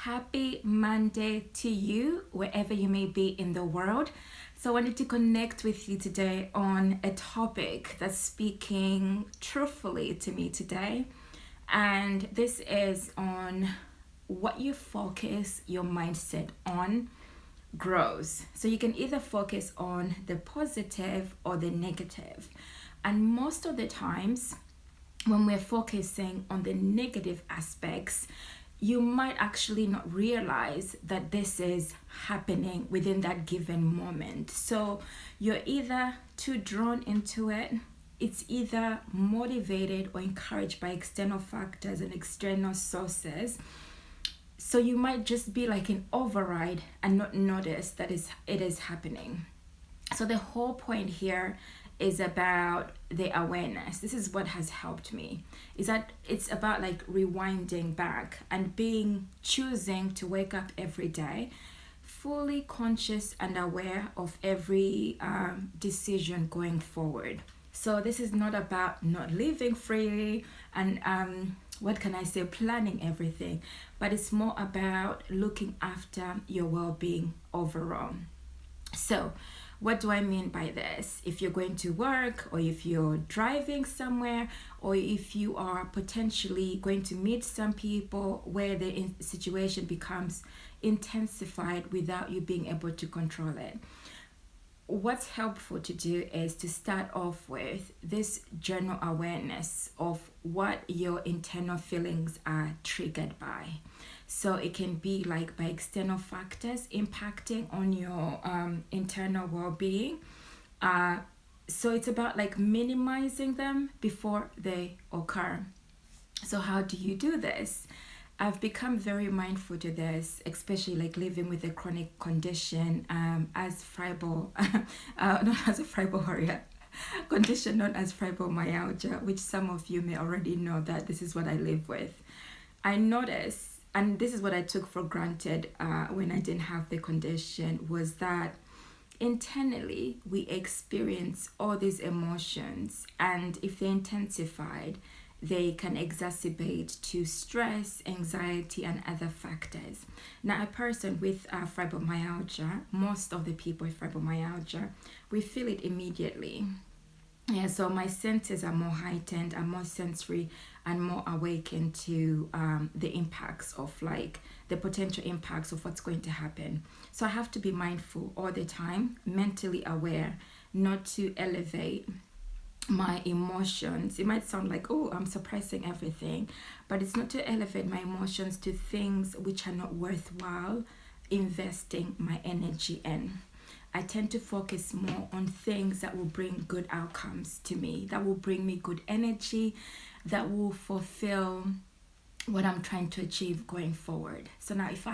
Happy Monday to you, wherever you may be in the world. So I wanted to connect with you today on a topic that's speaking truthfully to me today. And this is on what you focus your mindset on grows. So you can either focus on the positive or the negative. And most of the times, when we're focusing on the negative aspects, you might actually not realize that this is happening within that given moment. So you're either too drawn into it, it's either motivated or encouraged by external factors and external sources. So you might just be like in override and not notice that it is happening. So the whole point here is about the awareness. This is what has helped me, is that it's about like rewinding back and choosing to wake up every day fully conscious and aware of every decision going forward. So this is not about not living freely and what can I say, planning everything, but it's more about looking after your well-being overall. So what do I mean by this? If you're going to work, or if you're driving somewhere, or if you are potentially going to meet some people where the situation becomes intensified without you being able to control it, what's helpful to do is to start off with this general awareness of what your internal feelings are triggered by. So it can be like by external factors impacting on your internal well-being. So it's about like minimizing them before they occur. So how do you do this? I've become very mindful to this, especially like living with a chronic condition as Fibro, not as a Fibro Warrior, condition known as Fibromyalgia, which some of you may already know that this is what I live with. I notice, and this is what I took for granted when I didn't have the condition, was that internally we experience all these emotions, and if they intensified, they can exacerbate to stress, anxiety, and other factors. Now, a person with fibromyalgia, most of the people with fibromyalgia, we feel it immediately. Yeah, so my senses are more heightened, I'm more sensory, and more awakened to the impacts of like the potential impacts of what's going to happen. So I have to be mindful all the time, mentally aware, not to elevate my emotions. It might sound like, oh, I'm suppressing everything, but it's not to elevate my emotions to things which are not worthwhile investing my energy in. I tend to focus more on things that will bring good outcomes to me, that will bring me good energy, that will fulfill what I'm trying to achieve going forward. So now if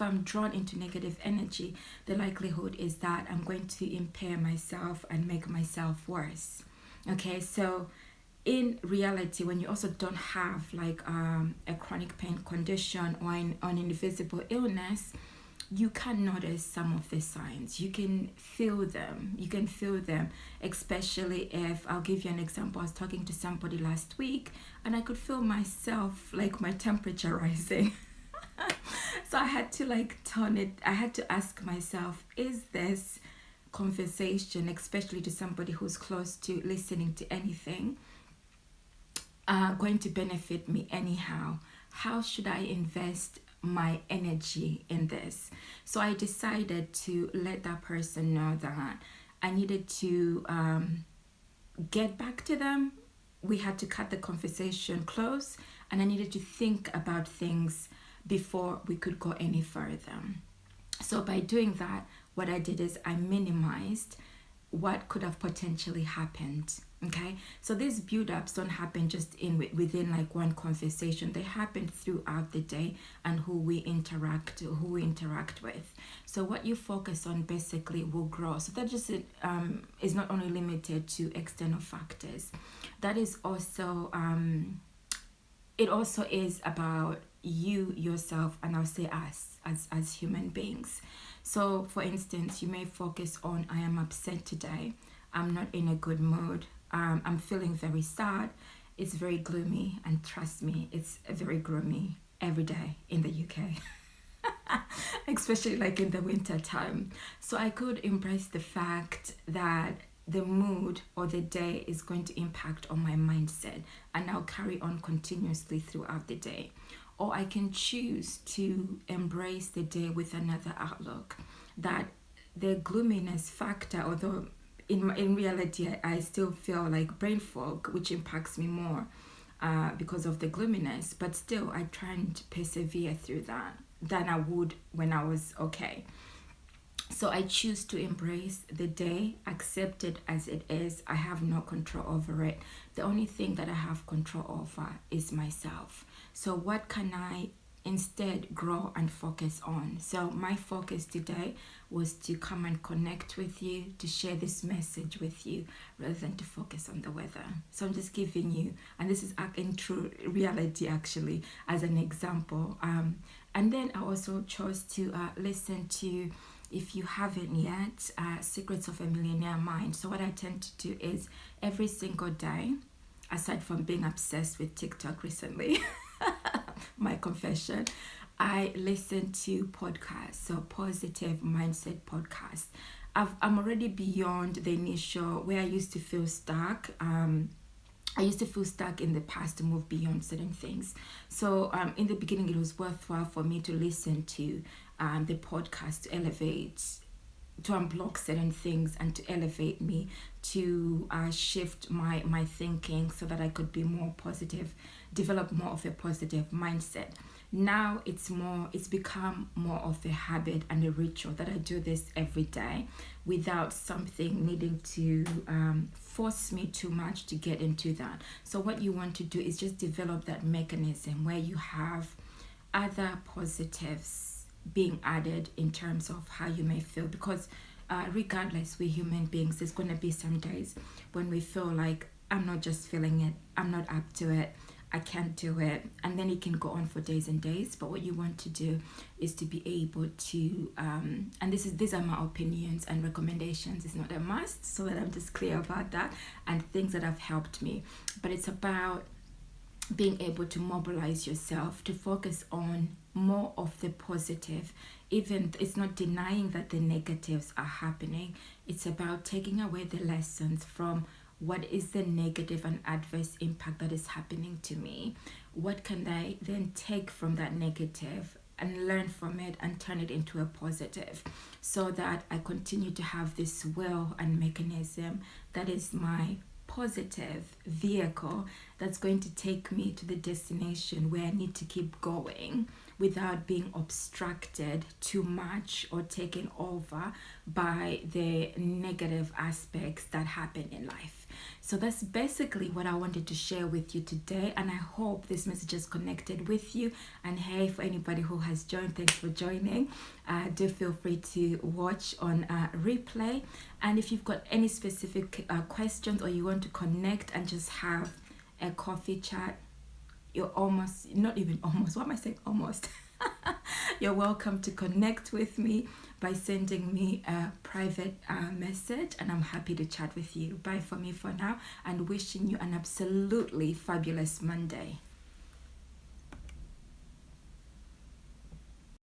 I'm drawn into negative energy, the likelihood is that I'm going to impair myself and make myself worse. Okay, so in reality, when you also don't have like a chronic pain condition or an invisible illness, you can notice some of the signs. You can feel them. Especially if, I'll give you an example. I was talking to somebody last week and I could feel myself, like my temperature rising. So I had to like turn it. I had to ask myself, is this conversation, especially to somebody who's close to listening to anything, going to benefit me anyhow? How should I invest my energy in this? So I decided to let that person know that I needed to get back to them. We had to cut the conversation close, and I needed to think about things before we could go any further. So by doing that, what I did is I minimized what could have potentially happened. Okay, so these build-ups don't happen just within like one conversation. They happen throughout the day and who we interact with. So what you focus on basically will grow. So that just is not only limited to external factors. That is also it also is about you yourself, and I'll say us as human beings. So for instance, you may focus on, I am upset today, I'm not in a good mood, I'm feeling very sad, it's very gloomy, and trust me, it's very gloomy every day in the UK. Especially like in the winter time. So I could embrace the fact that the mood or the day is going to impact on my mindset, and I'll carry on continuously throughout the day. Or I can choose to embrace the day with another outlook, that the gloominess factor, although in reality I still feel like brain fog, which impacts me more because of the gloominess, but still I try and persevere through that than I would when I was okay. So I choose to embrace the day, accept it as it is. I have no control over it. The only thing that I have control over is myself. So what can I instead grow and focus on? So my focus today was to come and connect with you, to share this message with you, rather than to focus on the weather. So I'm just giving you, and this is in true reality actually, as an example. And then I also chose to listen to, if you haven't yet, Secrets of a Millionaire Mind. So what I tend to do is every single day, aside from being obsessed with TikTok recently, my confession, I listen to podcasts, so positive mindset podcasts. I'm already beyond the initial where I used to feel stuck. I used to feel stuck in the past to move beyond certain things. So in the beginning, it was worthwhile for me to listen to the podcast to elevate, to unblock certain things and to elevate me, to shift my thinking so that I could be more positive, develop more of a positive mindset. Now it's become more of a habit and a ritual that I do this every day without something needing to force me too much to get into that. So what you want to do is just develop that mechanism where you have other positives being added in terms of how you may feel, because regardless, we're human beings. There's going to be some days when we feel like, I'm not just feeling it, I'm not up to it, I can't do it, and then it can go on for days and days. But what you want to do is to be able to and these are my opinions and recommendations, it's not a must, so that I'm just clear about that, and things that have helped me. But it's about being able to mobilize yourself to focus on more of the positive. Even it's not denying that the negatives are happening, it's about taking away the lessons from what is the negative and adverse impact that is happening to me. What can I then take from that negative and learn from it and turn it into a positive, so that I continue to have this will and mechanism that is my positive vehicle that's going to take me to the destination where I need to keep going without being obstructed too much or taken over by the negative aspects that happen in life. So that's basically what I wanted to share with you today, and I hope this message has connected with you. And hey, for anybody who has joined, thanks for joining. Do feel free to watch on replay, and if you've got any specific questions, or you want to connect and just have a coffee chat, you're not even almost, what am I saying, almost you're welcome to connect with me by sending me a private message, and I'm happy to chat with you. Bye for me for now, and wishing you an absolutely fabulous Monday.